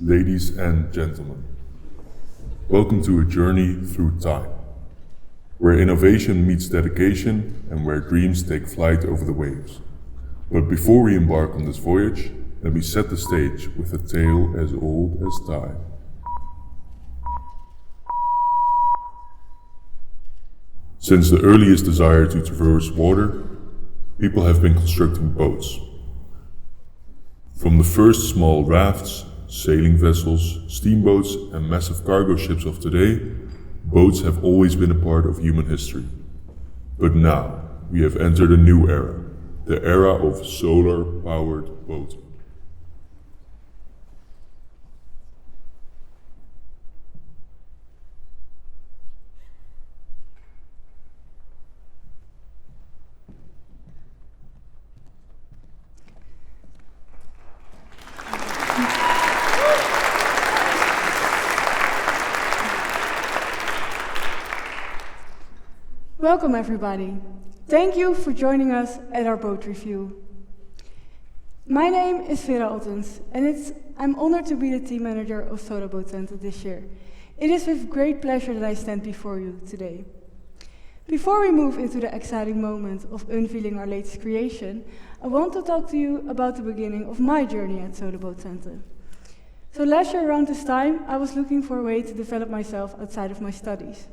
Ladies and gentlemen, welcome to a journey through time, where innovation meets dedication and where dreams take flight over the waves. But before we embark on this voyage, let me set the stage with a tale as old as time. Since the earliest desire to traverse water, people have been constructing boats. From the first small rafts, sailing vessels, steamboats, and massive cargo ships of today, boats have always been a part of human history. But now, we have entered a new era, the era of solar-powered boats. Welcome everybody. Thank you for joining us at our boat review. My name is Vera Ottens and I'm honored to be the team manager of Solar Boat Twente this year. It is with great pleasure that I stand before you today. Before we move into the exciting moment of unveiling our latest creation, I want to talk to you about the beginning of my journey at Solar Boat Twente. So last year around this time, I was looking for a way to develop myself outside of my studies.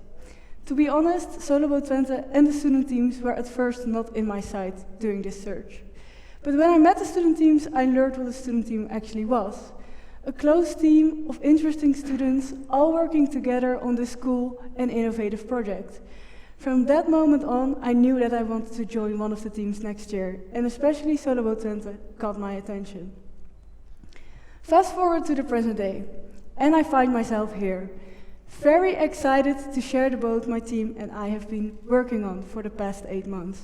To be honest, Solar Boat Twente and the student teams were at first not in my sight during this search. But when I met the student teams, I learned what a student team actually was. A close team of interesting students, all working together on this cool and innovative project. From that moment on, I knew that I wanted to join one of the teams next year, and especially Solar Boat Twente caught my attention. Fast forward to the present day, and I find myself here. Very excited to share the boat my team and I have been working on for the past 8 months.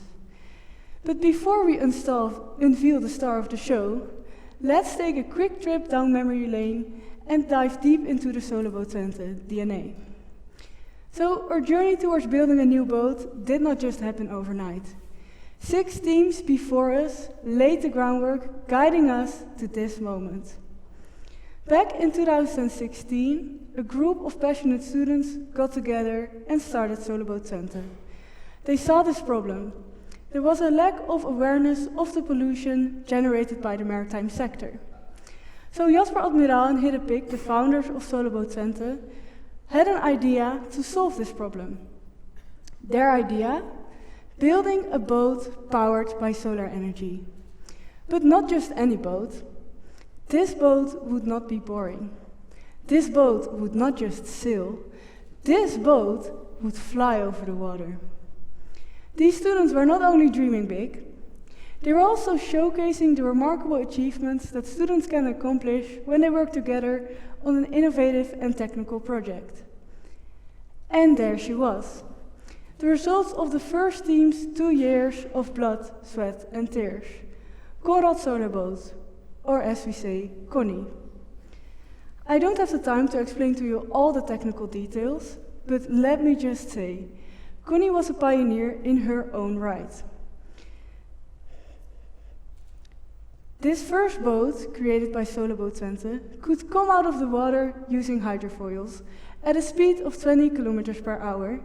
But before we unveil the star of the show, let's take a quick trip down memory lane and dive deep into the Solar Boat Twente DNA. So our journey towards building a new boat did not just happen overnight. 6 teams before us laid the groundwork, guiding us to this moment. Back in 2016, a group of passionate students got together and started Solar Boat Twente. They saw this problem. There was a lack of awareness of the pollution generated by the maritime sector. So Jasper Admiraal and Hidde Pik, the founders of Solar Boat Twente, had an idea to solve this problem. Their idea? Building a boat powered by solar energy. But not just any boat. This boat would not be boring. This boat would not just sail. This boat would fly over the water. These students were not only dreaming big, they were also showcasing the remarkable achievements that students can accomplish when they work together on an innovative and technical project. And there she was. The results of the first team's 2 years of blood, sweat and tears. Conrad Solar Boat, or as we say, Connie. I don't have the time to explain to you all the technical details, but let me just say, Connie was a pioneer in her own right. This first boat, created by Solar Boat Twente, could come out of the water using hydrofoils at a speed of 20 kilometers per hour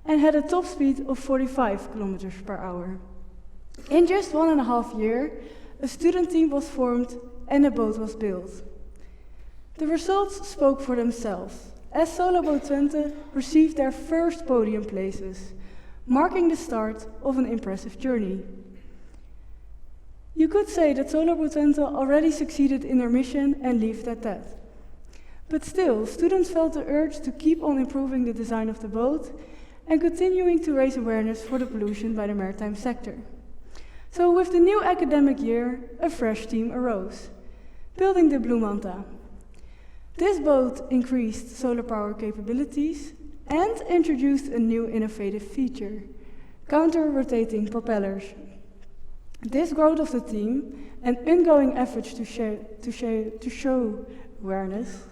and had a top speed of 45 kilometers per hour. In just 1.5 years, a student team was formed and a boat was built. The results spoke for themselves, as Solar Boat Twente received their first podium places, marking the start of an impressive journey. You could say that Solar Boat Twente already succeeded in their mission and left at that. But still, students felt the urge to keep on improving the design of the boat and continuing to raise awareness for the pollution by the maritime sector. So with the new academic year, a fresh team arose, building the Blue Manta. This boat increased solar power capabilities and introduced a new innovative feature, counter-rotating propellers. This growth of the team and ongoing efforts to show awareness,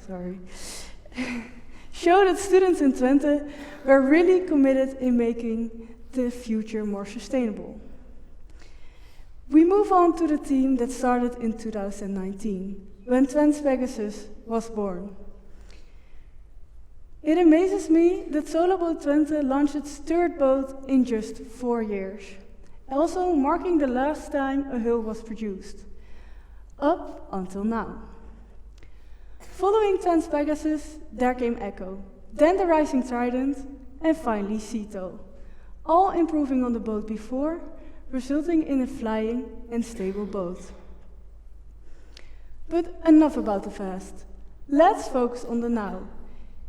show that students in Twente were really committed in making the future more sustainable. We move on to the team that started in 2019, when Twente Pegasus was born. It amazes me that Solo Boat Twente launched its third boat in just 4 years, also marking the last time a hull was produced, up until now. Following Twente Pegasus, there came Echo, then the Rising Trident, and finally Ceto, all improving on the boat before, resulting in a flying and stable boat. But enough about the past. Let's focus on the now,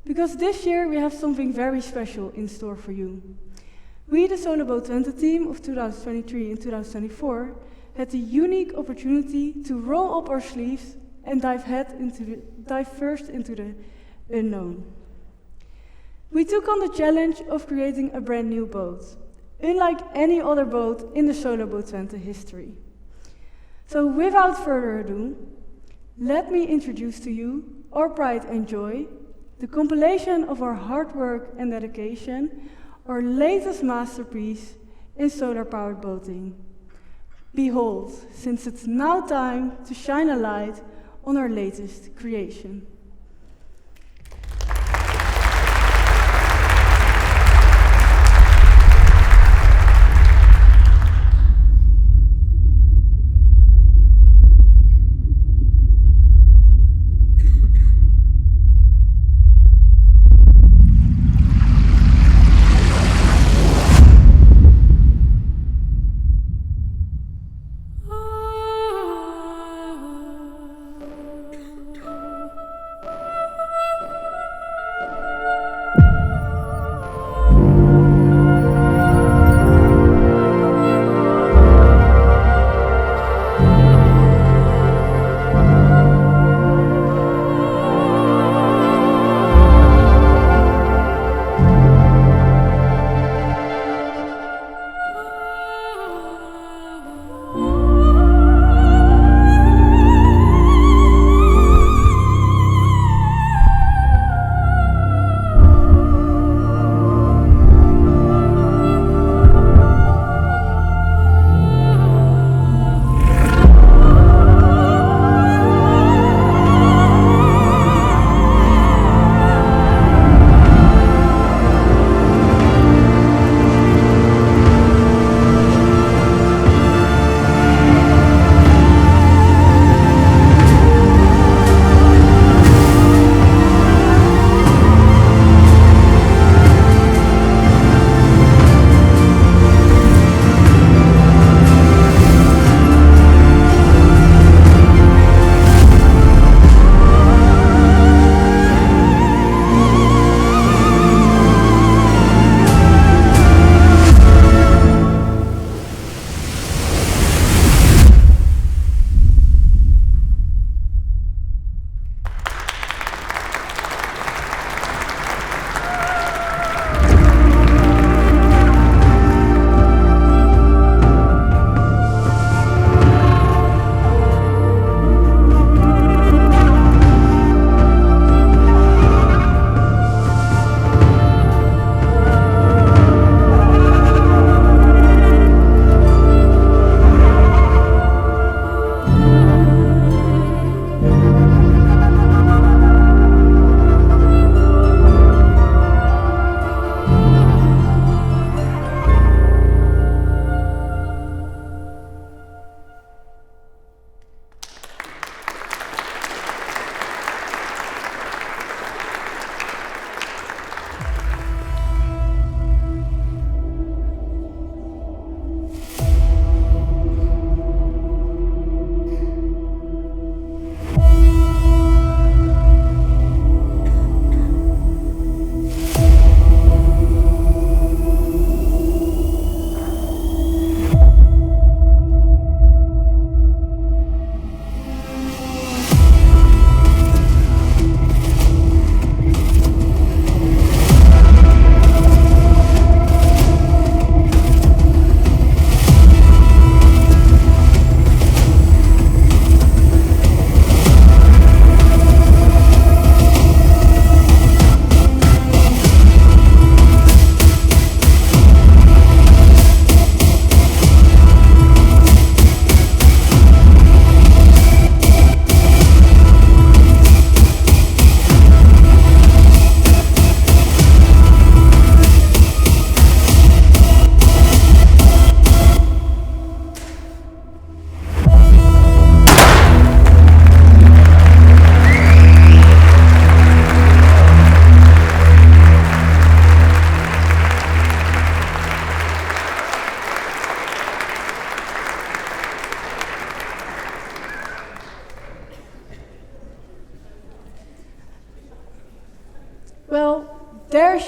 because this year we have something very special in store for you. We, the Solo Boat Twente team of 2023 and 2024, had the unique opportunity to roll up our sleeves and dive first into the unknown. We took on the challenge of creating a brand new boat, unlike any other boat in the Solo Boat Twente history. So without further ado, let me introduce to you our pride and joy, the compilation of our hard work and dedication, our latest masterpiece in solar-powered boating. Behold, since it's now time to shine a light on our latest creation.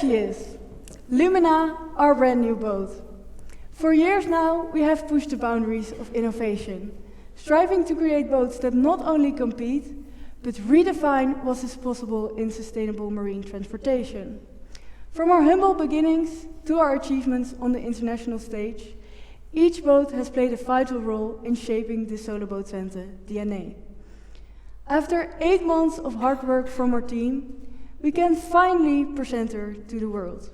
she is, Lumina, our brand new boat. For years now, we have pushed the boundaries of innovation, striving to create boats that not only compete, but redefine what is possible in sustainable marine transportation. From our humble beginnings to our achievements on the international stage, each boat has played a vital role in shaping the Solo Boat Twente DNA. After 8 months of hard work from our team, we can finally present her to the world.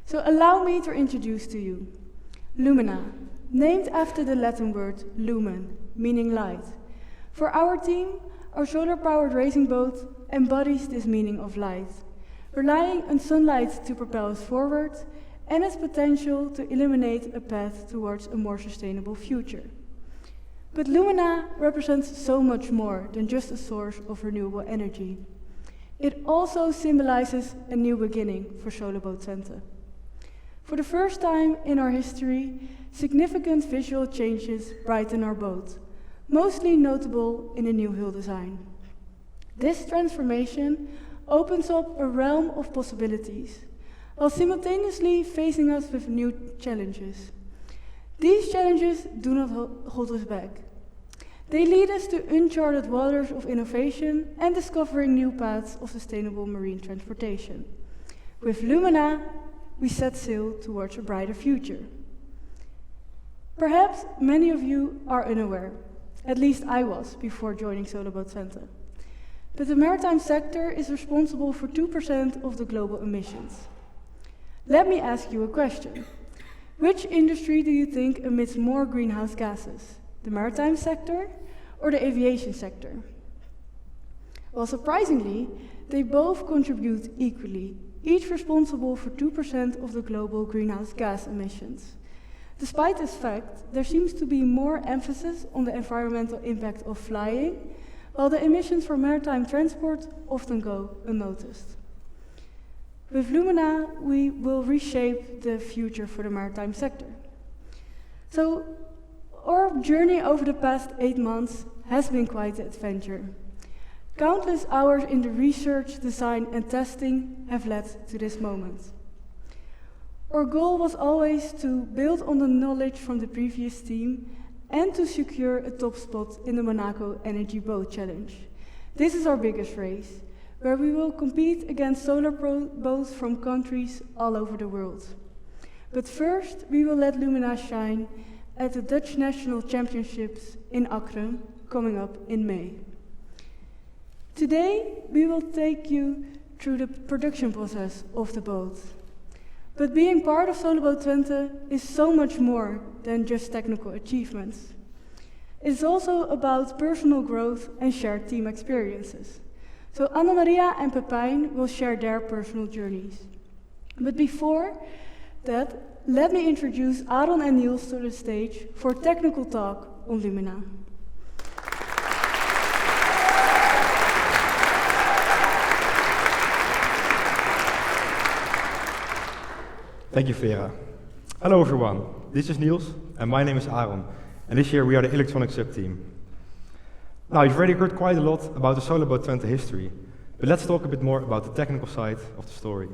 So allow me to introduce to you Lumina, named after the Latin word lumen, meaning light. For our team, our solar-powered racing boat embodies this meaning of light, relying on sunlight to propel us forward and its potential to illuminate a path towards a more sustainable future. But Lumina represents so much more than just a source of renewable energy. It also symbolizes a new beginning for Solo Boat Twente. For the first time in our history, significant visual changes brighten our boat, mostly notable in the new hull design. This transformation opens up a realm of possibilities, while simultaneously facing us with new challenges. These challenges do not hold us back. They lead us to uncharted waters of innovation and discovering new paths of sustainable marine transportation. With Lumina, we set sail towards a brighter future. Perhaps many of you are unaware, at least I was before joining Solo Boat Twente, but the maritime sector is responsible for 2% of the global emissions. Let me ask you a question. Which industry do you think emits more greenhouse gases? The maritime sector or the aviation sector? Well, surprisingly, they both contribute equally, each responsible for 2% of the global greenhouse gas emissions. Despite this fact, there seems to be more emphasis on the environmental impact of flying, while the emissions from maritime transport often go unnoticed. With Lumina, we will reshape the future for the maritime sector. So, our journey over the past 8 months has been quite an adventure. Countless hours in the research, design and testing have led to this moment. Our goal was always to build on the knowledge from the previous team and to secure a top spot in the Monaco Energy Boat Challenge. This is our biggest race, where we will compete against solar boats from countries all over the world. But first, we will let Lumina shine at the Dutch National Championships in Akkeren, coming up in May. Today, we will take you through the production process of the boat. But being part of Solo Boat Twente is so much more than just technical achievements. It's also about personal growth and shared team experiences. So Anna Maria and Pepijn will share their personal journeys. But before that, let me introduce Aaron and Niels to the stage for a technical talk on Lumina. Thank you, Vera. Hello everyone, this is Niels and my name is Aaron, and this year we are the electronic sub-team. Now, you've already heard quite a lot about the Solo Boat Twente history, but let's talk a bit more about the technical side of the story.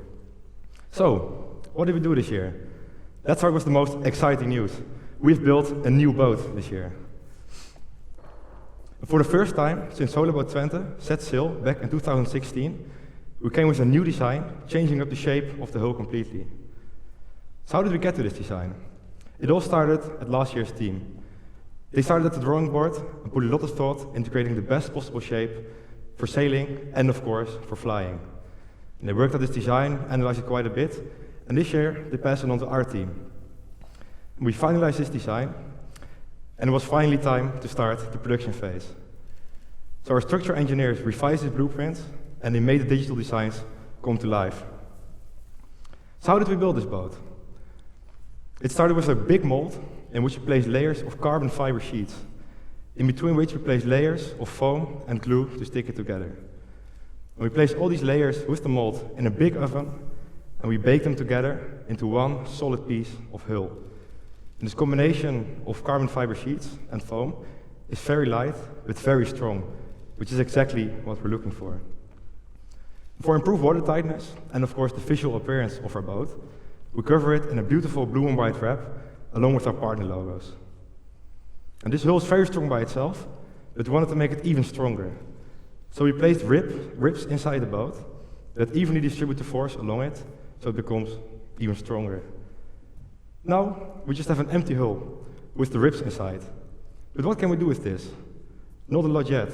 So, what did we do this year? Let's start with the most exciting news. We've built a new boat this year. For the first time since Solo Boat Twente set sail back in 2016, we came with a new design, changing up the shape of the hull completely. So how did we get to this design? It all started at last year's team. They started at the drawing board and put a lot of thought into creating the best possible shape for sailing and, of course, for flying. And they worked at this design, analyzed it quite a bit, and this year they passed it on to our team. We finalized this design, and it was finally time to start the production phase. So our structural engineers revised this blueprint, and they made the digital designs come to life. So how did we build this boat? It started with a big mold in which we placed layers of carbon fiber sheets, in between which we placed layers of foam and glue to stick it together. And we placed all these layers with the mold in a big oven, and we baked them together into one solid piece of hull. And this combination of carbon fiber sheets and foam is very light but very strong, which is exactly what we're looking for. For improved watertightness, and of course the visual appearance of our boat, we cover it in a beautiful blue and white wrap, along with our partner logos. And this hull is very strong by itself, but we wanted to make it even stronger. So we placed ribs inside the boat that evenly distribute the force along it, so it becomes even stronger. Now, we just have an empty hull with the ribs inside. But what can we do with this? Not a lot yet.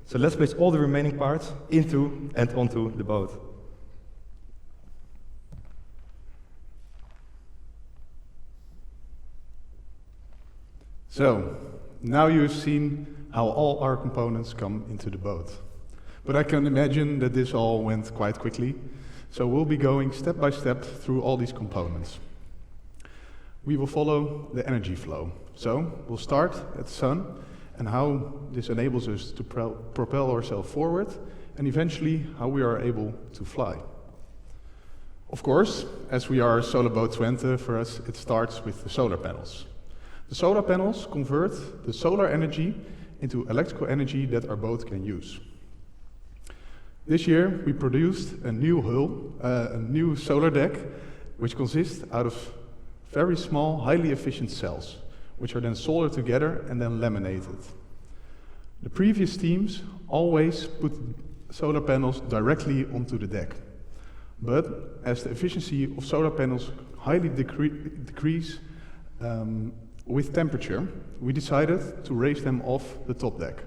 So let's place all the remaining parts into and onto the boat. So, now you've seen how all our components come into the boat. But I can imagine that this all went quite quickly, so we'll be going step by step through all these components. We will follow the energy flow. So, we'll start at the sun and how this enables us to propel ourselves forward, and eventually how we are able to fly. Of course, as we are Solar Boat Twente, for us it starts with the solar panels. The solar panels convert the solar energy into electrical energy that our boat can use. This year we produced a new hull, a new solar deck, which consists out of very small, highly efficient cells, which are then soldered together and then laminated. The previous teams always put solar panels directly onto the deck. But as the efficiency of solar panels highly decrease with temperature, we decided to raise them off the top deck.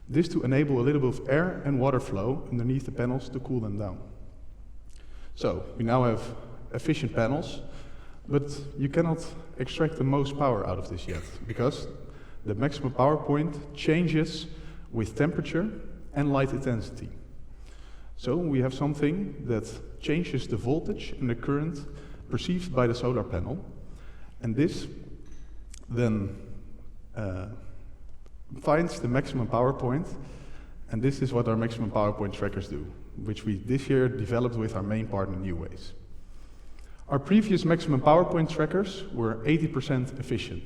This to enable a little bit of air and water flow underneath the panels to cool them down. So we now have efficient panels, but you cannot extract the most power out of this yet, because the maximum power point changes with temperature and light intensity. So we have something that changes the voltage and the current perceived by the solar panel, and this then finds the maximum power point, and this is what our maximum power point trackers do, which we this year developed with our main partner Newways. Our previous maximum power point trackers were 80% efficient,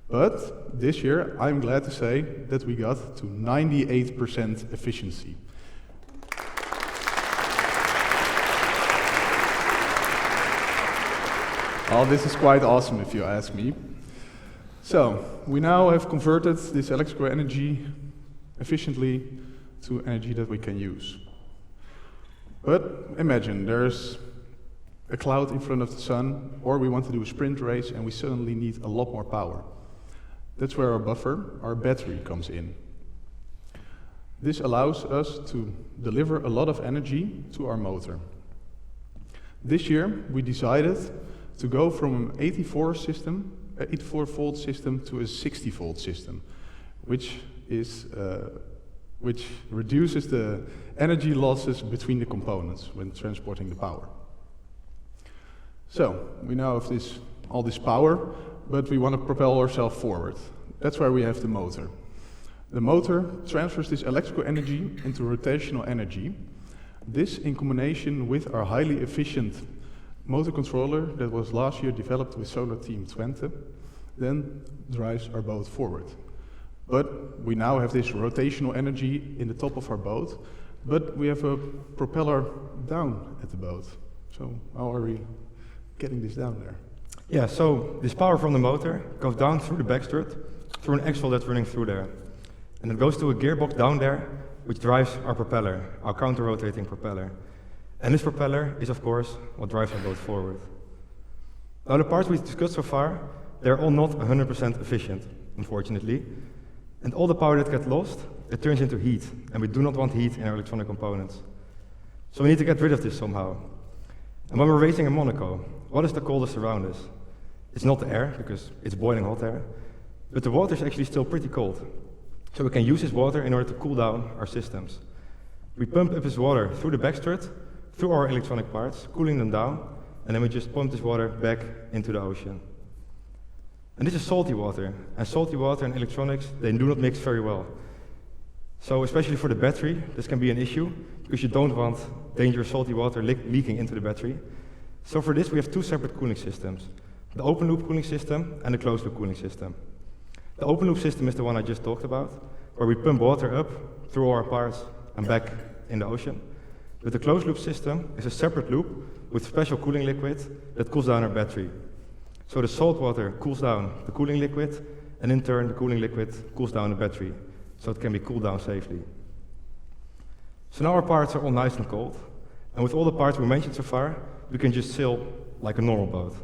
but this year I'm glad to say that we got to 98% efficiency. Oh, this is quite awesome if you ask me. So, we now have converted this electrical energy efficiently to energy that we can use. But imagine there's a cloud in front of the sun, or we want to do a sprint race and we suddenly need a lot more power. That's where our buffer, our battery, comes in. This allows us to deliver a lot of energy to our motor. This year we decided to go from an 84-volt system to a 60-volt system, which reduces the energy losses between the components when transporting the power. So, we now have all this power, but we want to propel ourselves forward. That's why we have the motor. The motor transfers this electrical energy into rotational energy. This, in combination with our highly efficient motor controller that was last year developed with Solar Team Twente, then drives our boat forward. But we now have this rotational energy in the top of our boat, but we have a propeller down at the boat. So how are we getting this down there? Yeah, so this power from the motor goes down through the backstrut, through an axle that's running through there. And it goes to a gearbox down there, which drives our propeller, our counter-rotating propeller. And this propeller is, of course, what drives our boat forward. Now, the parts we've discussed so far, they're all not 100% efficient, unfortunately. And all the power that gets lost, it turns into heat, and we do not want heat in our electronic components. So we need to get rid of this somehow. And when we're racing in Monaco, what is the coldest around us? It's not the air, because it's boiling hot air, but the water is actually still pretty cold. So we can use this water in order to cool down our systems. We pump up this water through the backstrut, through our electronic parts, cooling them down, and then we just pump this water back into the ocean. And this is salty water, and salty water and electronics, they do not mix very well. So especially for the battery, this can be an issue, because you don't want dangerous salty water leaking into the battery. So for this we have two separate cooling systems, the open loop cooling system and the closed loop cooling system. The open loop system is the one I just talked about, where we pump water up through our parts and back in the ocean. But the closed loop system is a separate loop with special cooling liquid that cools down our battery. So the salt water cools down the cooling liquid, and in turn the cooling liquid cools down the battery, so it can be cooled down safely. So now our parts are all nice and cold, and with all the parts we mentioned so far, we can just sail like a normal boat.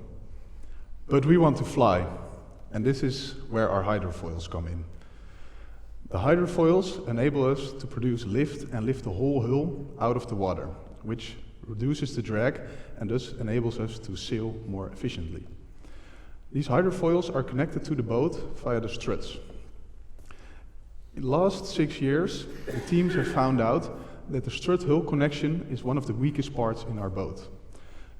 But we want to fly, and this is where our hydrofoils come in. The hydrofoils enable us to produce lift and lift the whole hull out of the water, which reduces the drag and thus enables us to sail more efficiently. These hydrofoils are connected to the boat via the struts. In the last 6 years, the teams have found out that the strut hull connection is one of the weakest parts in our boat.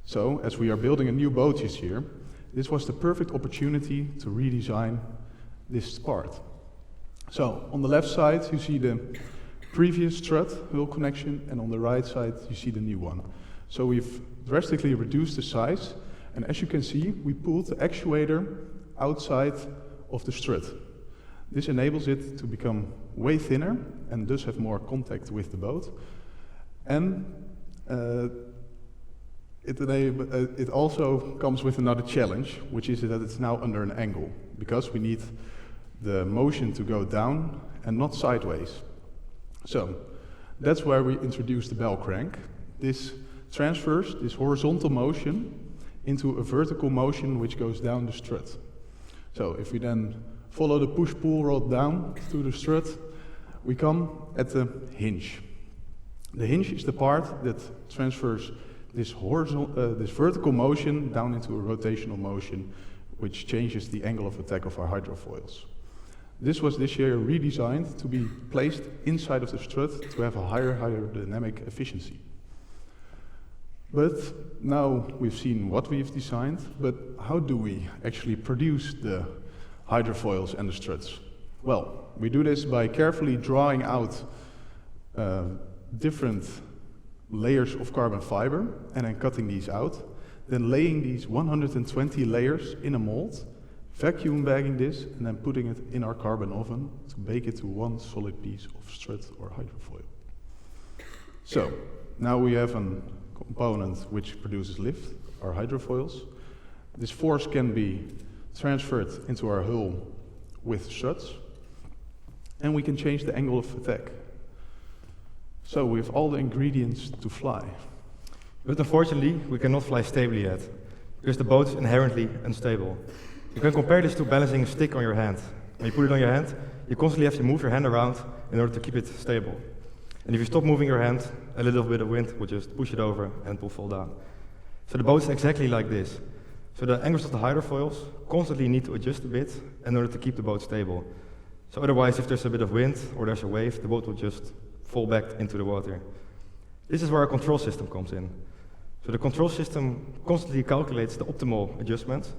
So, as we are building a new boat this year, this was the perfect opportunity to redesign this part. So, on the left side you see the previous strut hull connection, and on the right side you see the new one. So we've drastically reduced the size, and as you can see, we pulled the actuator outside of the strut. This enables it to become way thinner and thus have more contact with the boat. And it also comes with another challenge, which is that it's now under an angle, because we need the motion to go down and not sideways. So that's where we introduce the bell crank. This transfers this horizontal motion into a vertical motion which goes down the strut. So if we then follow the push-pull rod down through the strut, we come at the hinge. The hinge is the part that transfers this vertical motion down into a rotational motion, which changes the angle of attack of our hydrofoils. This was this year redesigned to be placed inside of the strut to have a higher dynamic efficiency. But now we've seen what we've designed, but how do we actually produce the hydrofoils and the struts? Well, we do this by carefully drawing out different layers of carbon fiber and then cutting these out, then laying these 120 layers in a mold, vacuum bagging this, and then putting it in our carbon oven to bake it to one solid piece of strut or hydrofoil. So, now we have a component which produces lift, our hydrofoils. This force can be transferred into our hull with struts, and we can change the angle of attack. So we have all the ingredients to fly. But unfortunately, we cannot fly stably yet, because the boat is inherently unstable. You can compare this to balancing a stick on your hand. When you put it on your hand, you constantly have to move your hand around in order to keep it stable. And if you stop moving your hand, a little bit of wind will just push it over and it will fall down. So the boat is exactly like this. So the angles of the hydrofoils constantly need to adjust a bit in order to keep the boat stable. So otherwise, if there's a bit of wind or there's a wave, the boat will just fall back into the water. This is where our control system comes in. So the control system constantly calculates the optimal adjustments,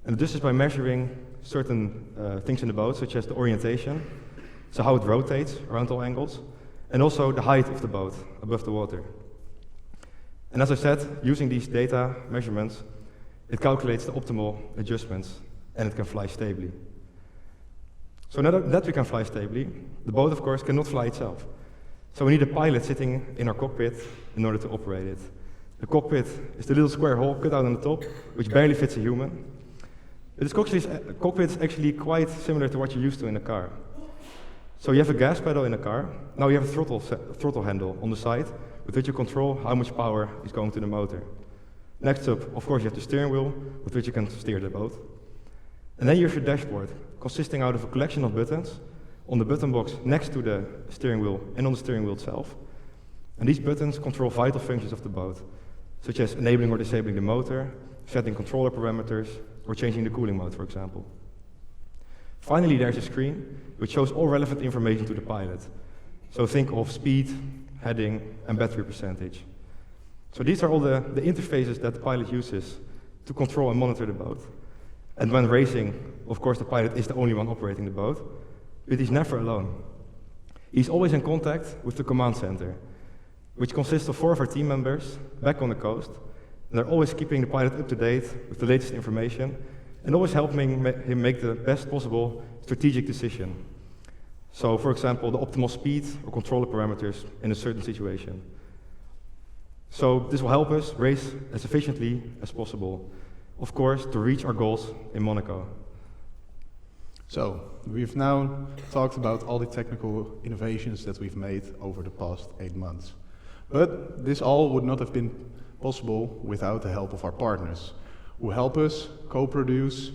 and this is by measuring certain things in the boat, such as the orientation, so how it rotates around all angles, and also the height of the boat above the water. And as I said, using these data measurements, it calculates the optimal adjustments, and it can fly stably. So now that we can fly stably, the boat, of course, cannot fly itself. So we need a pilot sitting in our cockpit in order to operate it. The cockpit is the little square hole cut out on the top, which barely fits a human. But this cockpit is actually quite similar to what you're used to in a car. So you have a gas pedal in a car. Now you have a throttle handle on the side with which you control how much power is going to the motor. Next up, of course, you have the steering wheel with which you can steer the boat. And then you have your dashboard, consisting out of a collection of buttons on the button box next to the steering wheel and on the steering wheel itself. And these buttons control vital functions of the boat, such as enabling or disabling the motor, setting controller parameters, or changing the cooling mode, for example. Finally, there's a screen which shows all relevant information to the pilot. So think of speed, heading, and battery percentage. So these are all the interfaces that the pilot uses to control and monitor the boat. And when racing, of course, the pilot is the only one operating the boat, but he's never alone. He's always in contact with the command center, which consists of 4 of our team members back on the coast, and they're always keeping the pilot up to date with the latest information, and always helping him make the best possible strategic decision. So, for example, the optimal speed or controller parameters in a certain situation. So this will help us race as efficiently as possible, of course, to reach our goals in Monaco. So, we've now talked about all the technical innovations that we've made over the past 8 months. But this all would not have been possible without the help of our partners, who help us co-produce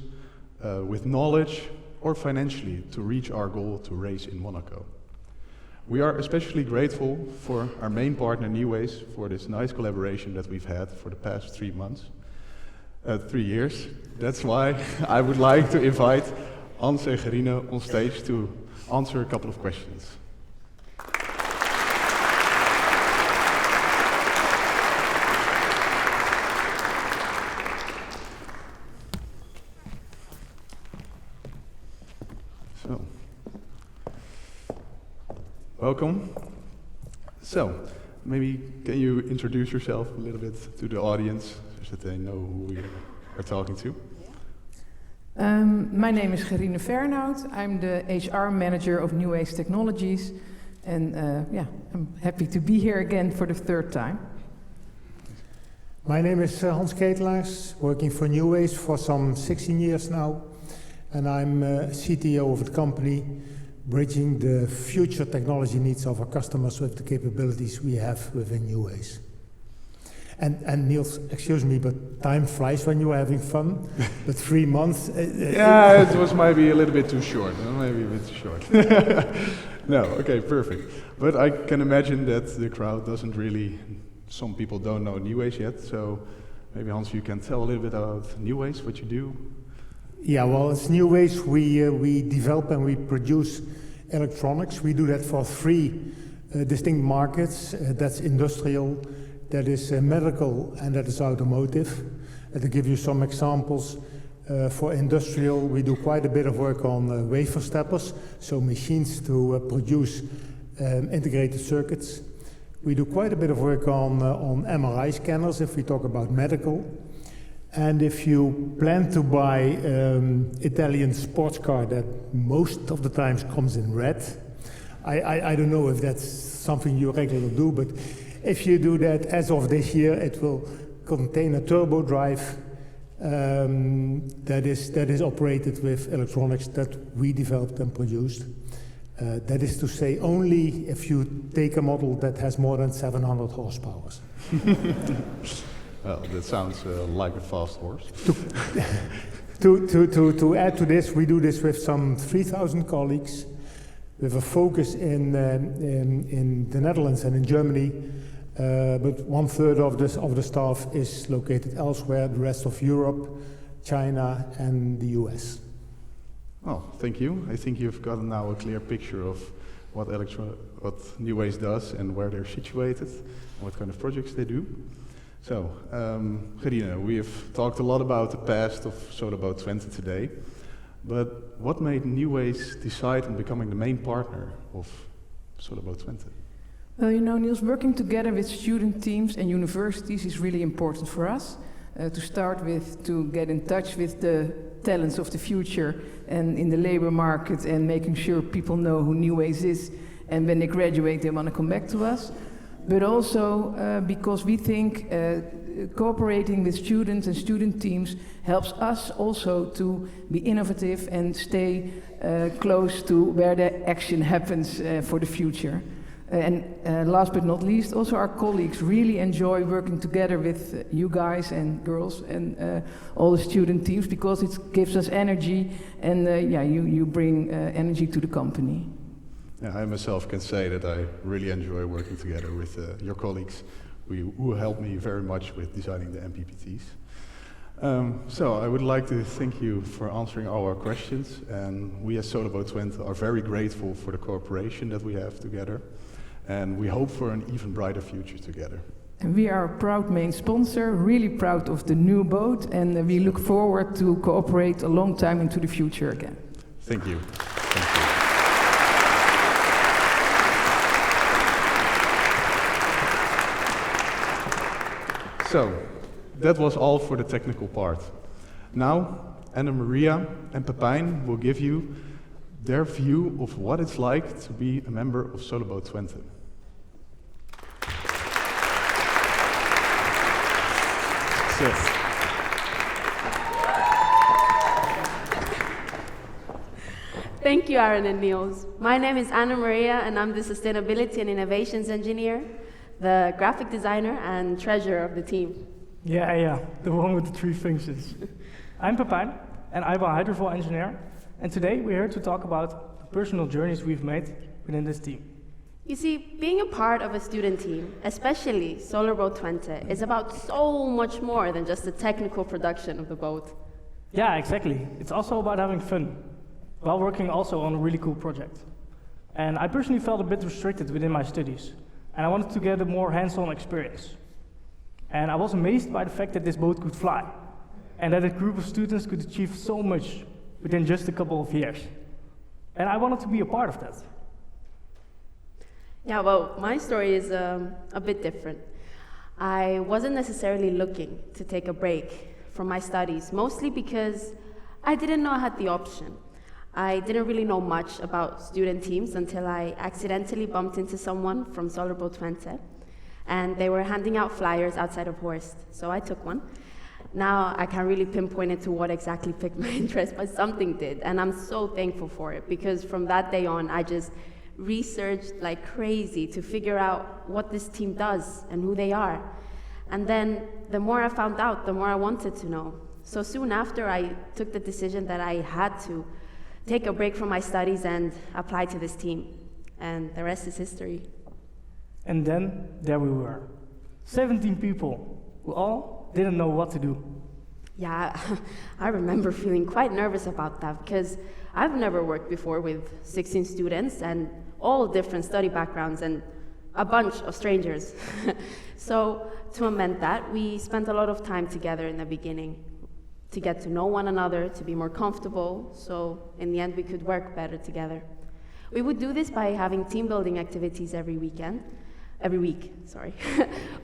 with knowledge or financially to reach our goal to race in Monaco. We are especially grateful for our main partner, Neways, for this nice collaboration that we've had for the past 3 years. That's why I would like to invite Hans and Gerine on stage to answer a couple of questions. So, welcome. So, maybe can you introduce yourself a little bit to the audience so that they know who we are talking to? My name is Gerine Fernhout. I'm the HR manager of Neways Technologies, and I'm happy to be here again for the 3rd time. My name is Hans Ketelaars, working for Neways for some 16 years now, and I'm CTO of the company, bridging the future technology needs of our customers with the capabilities we have within Neways. And Niels, excuse me, but time flies when you're having fun. But 3 months... yeah, it was maybe a little bit too short. Maybe a bit too short. No, okay, perfect. But I can imagine that the crowd doesn't really... Some people don't know Neways yet, so maybe Hans, you can tell a little bit about Neways, what you do. Yeah, well, it's Neways. We develop and we produce electronics. We do that for 3 distinct markets. That's industrial, that is medical, and that is automotive. And to give you some examples, for industrial, we do quite a bit of work on wafer steppers, so machines to produce integrated circuits. We do quite a bit of work on MRI scanners, if we talk about medical. And if you plan to buy Italian sports car that most of the times comes in red, I don't know if that's something you regularly do, but if you do that, as of this year, it will contain a turbo drive that is operated with electronics that we developed and produced. That is to say, only if you take a model that has more than 700 horsepower. Well, that sounds like a fast horse. To add to this, we do this with some 3,000 colleagues, with a focus in the Netherlands and in Germany, but 1/3 of the staff is located elsewhere, the rest of Europe, China, and the US. Well, thank you. I think you've gotten now a clear picture of what Neways does and where they're situated, and what kind of projects they do. So, Gerine, we have talked a lot about the past of Soloboat Twente today, but what made Neways decide on becoming the main partner of Soloboat Twente? Well, you know, Niels, working together with student teams and universities is really important for us. To start with, to get in touch with the talents of the future and in the labor market, and making sure people know who Neways is, and when they graduate they want to come back to us. But also because we think cooperating with students and student teams helps us also to be innovative and stay close to where the action happens for the future. And last but not least, also our colleagues really enjoy working together with you guys and girls and all the student teams, because it gives us energy, and you bring energy to the company. Yeah, I myself can say that I really enjoy working together with your colleagues who helped me very much with designing the MPPTs. So I would like to thank you for answering our questions, and we as Soloboat Twente are very grateful for the cooperation that we have together, and we hope for an even brighter future together. And we are a proud main sponsor, really proud of the new boat, and we look forward to cooperate a long time into the future again. Thank you. Thank you. So, that was all for the technical part. Now, Anna Maria and Pepijn will give you their view of what it's like to be a member of Soloboat Twente. Yes. Thank you, Aaron and Niels. My name is Anna Maria, and I'm the Sustainability and Innovations Engineer, the graphic designer, and treasurer of the team. Yeah, the one with the three functions. I'm Pepijn, and I'm a hydrofoil engineer, and today we're here to talk about the personal journeys we've made within this team. You see, being a part of a student team, especially Solar Boat Twente, is about so much more than just the technical production of the boat. Yeah, exactly. It's also about having fun, while working also on a really cool project. And I personally felt a bit restricted within my studies, and I wanted to get a more hands-on experience. And I was amazed by the fact that this boat could fly, and that a group of students could achieve so much within just a couple of years. And I wanted to be a part of that. Yeah, well, my story is a bit different. I wasn't necessarily looking to take a break from my studies, mostly because I didn't know I had the option. I didn't really know much about student teams until I accidentally bumped into someone from Solar Boat Twente, and they were handing out flyers outside of Horst, so I took one. Now I can't really pinpoint it to what exactly piqued my interest, but something did, and I'm so thankful for it, because from that day on, I just researched like crazy to figure out what this team does and who they are. And then the more I found out, the more I wanted to know. So soon after, I took the decision that I had to take a break from my studies and apply to this team. And the rest is history. And then there we were, 17 people who all didn't know what to do. Yeah, I remember feeling quite nervous about that because I've never worked before with 16 students and all different study backgrounds and a bunch of strangers. So to amend that, we spent a lot of time together in the beginning to get to know one another, to be more comfortable, so in the end we could work better together. We would do this by having team building activities every week.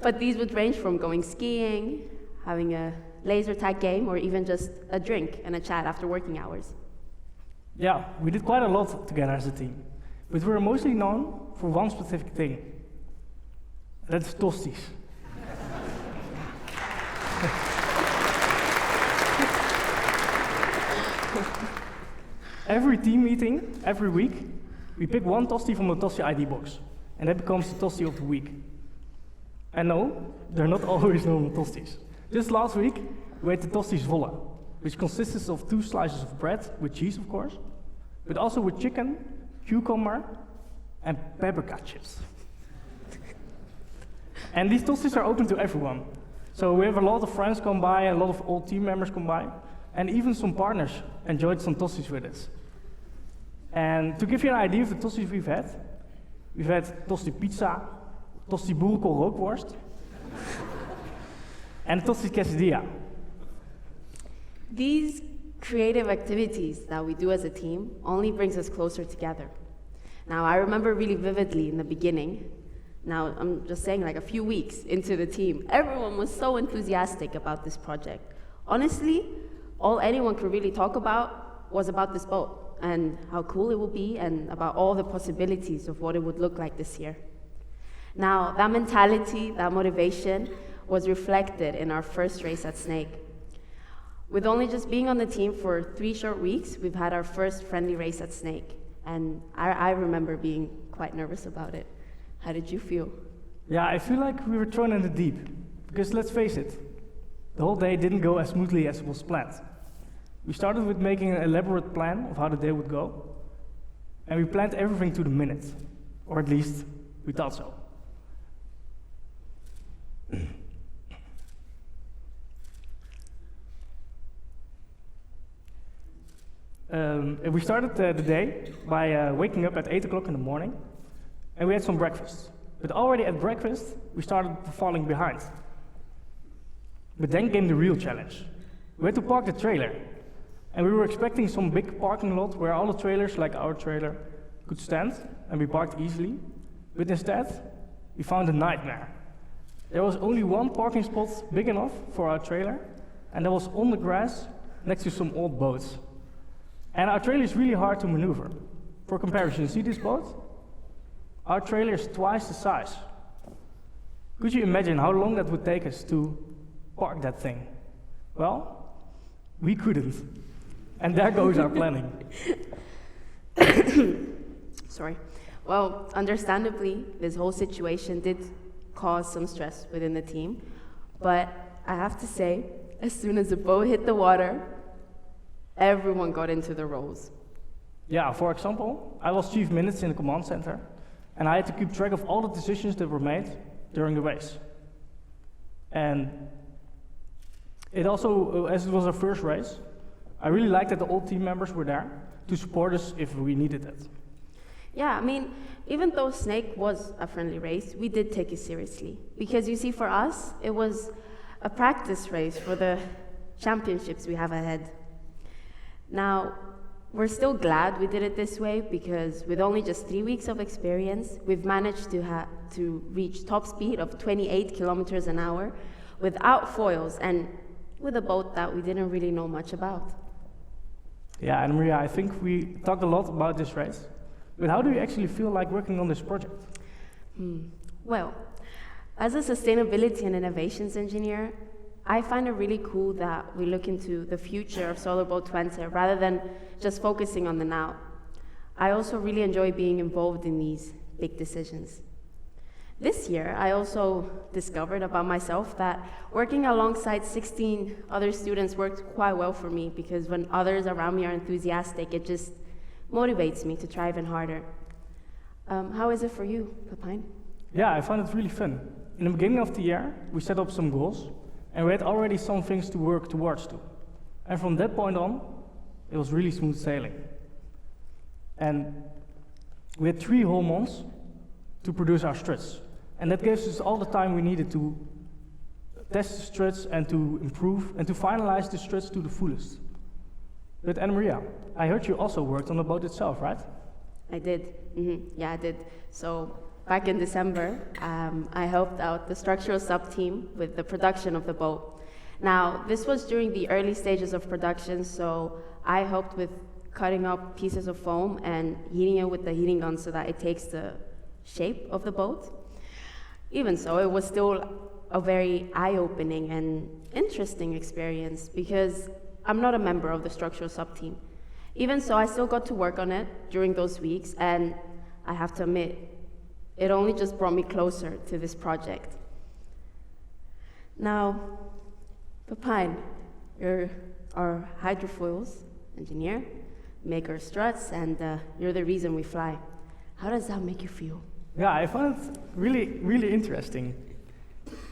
But these would range from going skiing, having a laser tag game, or even just a drink and a chat after working hours. Yeah, we did quite a lot together as a team, but we were mostly known for one specific thing. That's tosties. Every team meeting, every week, we pick one tosti from the tosti ID box, and that becomes the tosti of the week. And no, they're not always normal tostis. Just last week, we ate the tostis volle, which consists of 2 slices of bread, with cheese of course, but also with chicken, cucumber, and paprika chips. And these tostis are open to everyone. So we have a lot of friends come by, a lot of old team members come by, and even some partners enjoyed some tostis with us. And to give you an idea of the tostis we've had tosti pizza, tosti boerenkool rookworst, and tosti quesadilla. These creative activities that we do as a team only brings us closer together. Now, I remember really vividly in the beginning, now I'm just saying like a few weeks into the team, everyone was so enthusiastic about this project. Honestly, all anyone could really talk about was about this boat and how cool it will be and about all the possibilities of what it would look like this year. Now, that mentality, that motivation was reflected in our first race at Snake. With only just being on the team for 3 short weeks, we've had our first friendly race at Snake, and I remember being quite nervous about it. How did you feel? Yeah, I feel like we were thrown in the deep, because let's face it, the whole day didn't go as smoothly as was planned. We started with making an elaborate plan of how the day would go, and we planned everything to the minute, or at least we thought so. We started the day by waking up at 8 o'clock in the morning, and we had some breakfast. But already at breakfast, we started falling behind. But then came the real challenge. We had to park the trailer, and we were expecting some big parking lot where all the trailers, like our trailer, could stand and be parked easily. But instead, we found a nightmare. There was only one parking spot big enough for our trailer, and that was on the grass next to some old boats. And our trailer is really hard to maneuver. For comparison, see this boat? Our trailer is twice the size. Could you imagine how long that would take us to park that thing. Well, we couldn't. And there goes our planning. Sorry. Well, understandably, this whole situation did cause some stress within the team, but I have to say, as soon as the boat hit the water, everyone got into the roles. Yeah, for example, I was chief minutes in the command center, and I had to keep track of all the decisions that were made during the race. And it also, as it was our first race, I really liked that all team members were there to support us if we needed it. Yeah, I mean, even though Snake was a friendly race, we did take it seriously. Because you see, for us, it was a practice race for the championships we have ahead. Now, we're still glad we did it this way, because with only just 3 weeks of experience, we've managed to reach top speed of 28 kilometers an hour without foils and with a boat that we didn't really know much about. Yeah, and Maria, I think we talked a lot about this race, but how do you actually feel like working on this project? Well, as a sustainability and innovations engineer, I find it really cool that we look into the future of Solar Boat Twente rather than just focusing on the now. I also really enjoy being involved in these big decisions. This year, I also discovered about myself that working alongside 16 other students worked quite well for me, because when others around me are enthusiastic, it just motivates me to try even harder. How is it for you, Pepijn? Yeah, I found it really fun. In the beginning of the year, we set up some goals, and we had already some things to work towards too. And from that point on, it was really smooth sailing. And we had 3 whole months to produce our struts. And that gives us all the time we needed to test the struts and to improve and to finalize the struts to the fullest. But Anna-Maria, I heard you also worked on the boat itself, right? I did. Yeah, I did. So back in December, I helped out the structural sub-team with the production of the boat. Now, this was during the early stages of production, so I helped with cutting up pieces of foam and heating it with the heating gun so that it takes the shape of the boat. Even so, it was still a very eye-opening and interesting experience, because I'm not a member of the structural sub-team. Even so, I still got to work on it during those weeks, and I have to admit, it only just brought me closer to this project. Now, Pepijn, you're our hydrofoils engineer, make our struts, and you're the reason we fly. How does that make you feel? Yeah, I found it really, really interesting.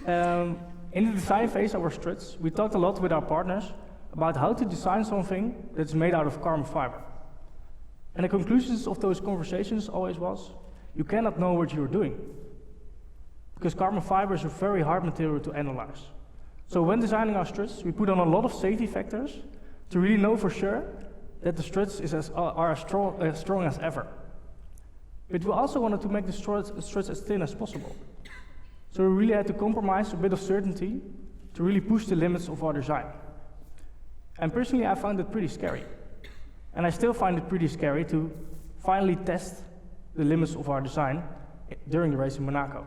In the design phase of our struts, we talked a lot with our partners about how to design something that's made out of carbon fiber. And the conclusions of those conversations always was, you cannot know what you're doing, because carbon fiber is a very hard material to analyze. So when designing our struts, we put on a lot of safety factors to really know for sure that the struts are as strong as ever. But we also wanted to make the struts as thin as possible. So we really had to compromise a bit of certainty to really push the limits of our design. And personally, I found it pretty scary. And I still find it pretty scary to finally test the limits of our design during the race in Monaco.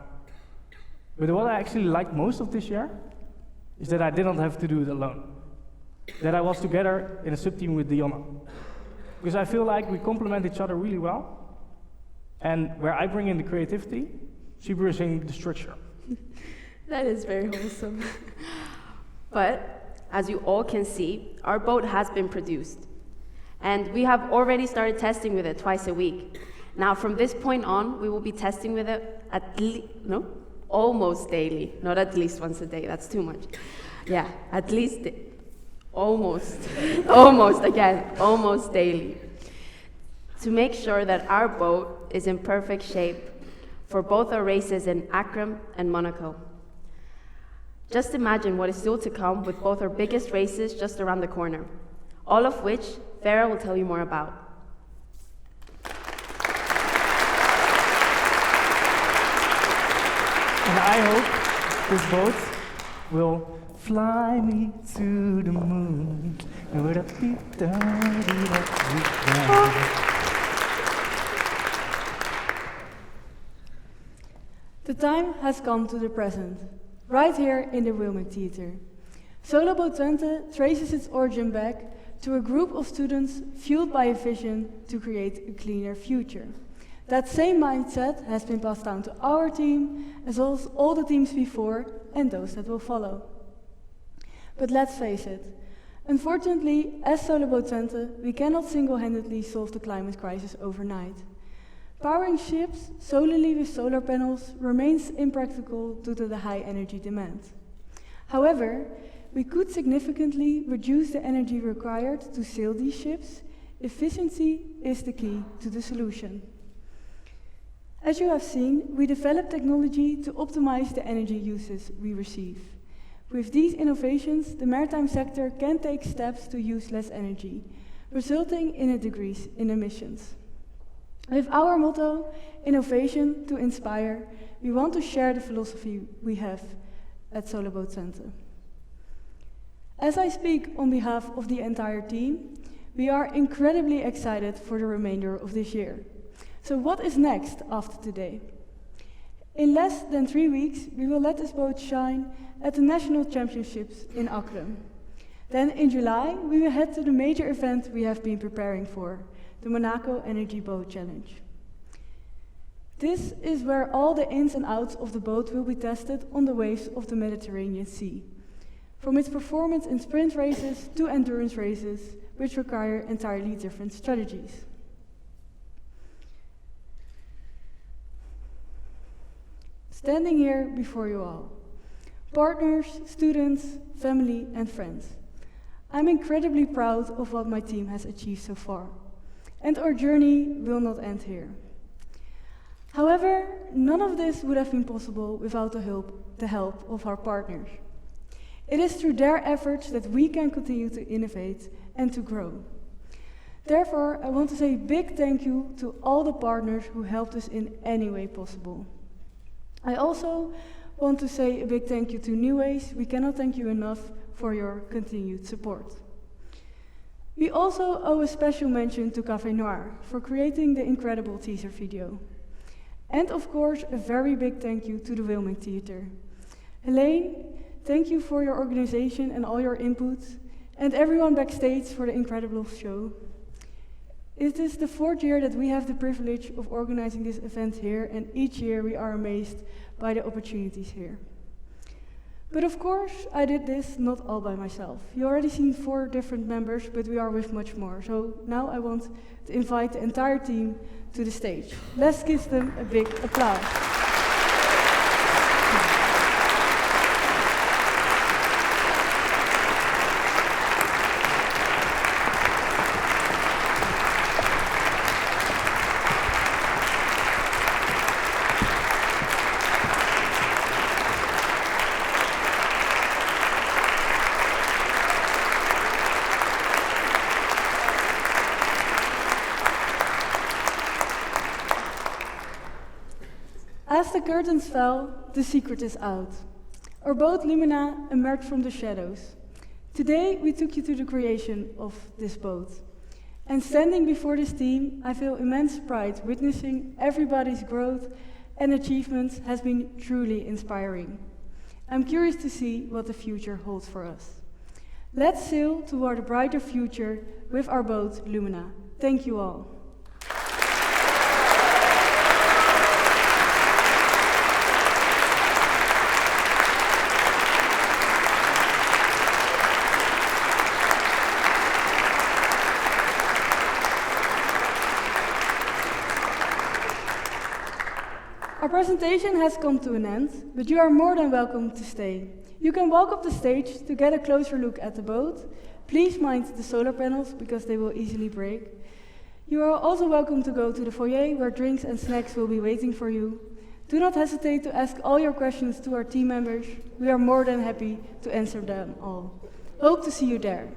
But what I actually liked most of this year is that I didn't have to do it alone. That I was together in a sub-team with Dionna. Because I feel like we complement each other really well. And where I bring in the creativity, she brings in the structure. That is very wholesome. But, as you all can see, our boat has been produced. And we have already started testing with it twice a week. Now, from this point on, we will be testing with it almost daily. Not at least once a day, that's too much. Yeah, at least almost daily. To make sure that our boat is in perfect shape for both our races in Accra and Monaco. Just imagine what is still to come with both our biggest races just around the corner, all of which Vera will tell you more about. And I hope this boat will fly me to the moon. The time has come to the present, right here in the Wilminktheater. Solo Boat Twente traces its origin back to a group of students fueled by a vision to create a cleaner future. That same mindset has been passed down to our team, as well as all the teams before and those that will follow. But let's face it, unfortunately, as Solo Boat Twente, we cannot single-handedly solve the climate crisis overnight. Powering ships solely with solar panels remains impractical due to the high energy demand. However, we could significantly reduce the energy required to sail these ships. Efficiency is the key to the solution. As you have seen, we develop technology to optimize the energy uses we receive. With these innovations, the maritime sector can take steps to use less energy, resulting in a decrease in emissions. With our motto, innovation to inspire, we want to share the philosophy we have at Solo Boat Twente. As I speak on behalf of the entire team, we are incredibly excited for the remainder of this year. So what is next after today? In less than 3 weeks, we will let this boat shine at the National Championships in Akron. Then in July, we will head to the major event we have been preparing for, the Monaco Energy Boat Challenge. This is where all the ins and outs of the boat will be tested on the waves of the Mediterranean Sea, from its performance in sprint races to endurance races, which require entirely different strategies. Standing here before you all, partners, students, family, and friends, I'm incredibly proud of what my team has achieved so far, and our journey will not end here. However, none of this would have been possible without the help of our partners. It is through their efforts that we can continue to innovate and to grow. Therefore, I want to say a big thank you to all the partners who helped us in any way possible. I also want to say a big thank you to New Ways. We cannot thank you enough for your continued support. We also owe a special mention to Café Noir for creating the incredible teaser video. And of course, a very big thank you to the Wilminktheater. Helene, thank you for your organization and all your input, and everyone backstage for the incredible show. It is the 4th year that we have the privilege of organizing this event here, and each year we are amazed by the opportunities here. But of course, I did this not all by myself. You already seen 4 different members, but we are with much more. So now I want to invite the entire team to the stage. Let's give them a big applause. As the curtains fell, the secret is out. Our boat Lumina emerged from the shadows. Today, we took you to the creation of this boat. And standing before this team, I feel immense pride witnessing everybody's growth and achievements has been truly inspiring. I'm curious to see what the future holds for us. Let's sail toward a brighter future with our boat Lumina. Thank you all. Our presentation has come to an end, but you are more than welcome to stay. You can walk up the stage to get a closer look at the boat. Please mind the solar panels, because they will easily break. You are also welcome to go to the foyer, where drinks and snacks will be waiting for you. Do not hesitate to ask all your questions to our team members. We are more than happy to answer them all. Hope to see you there.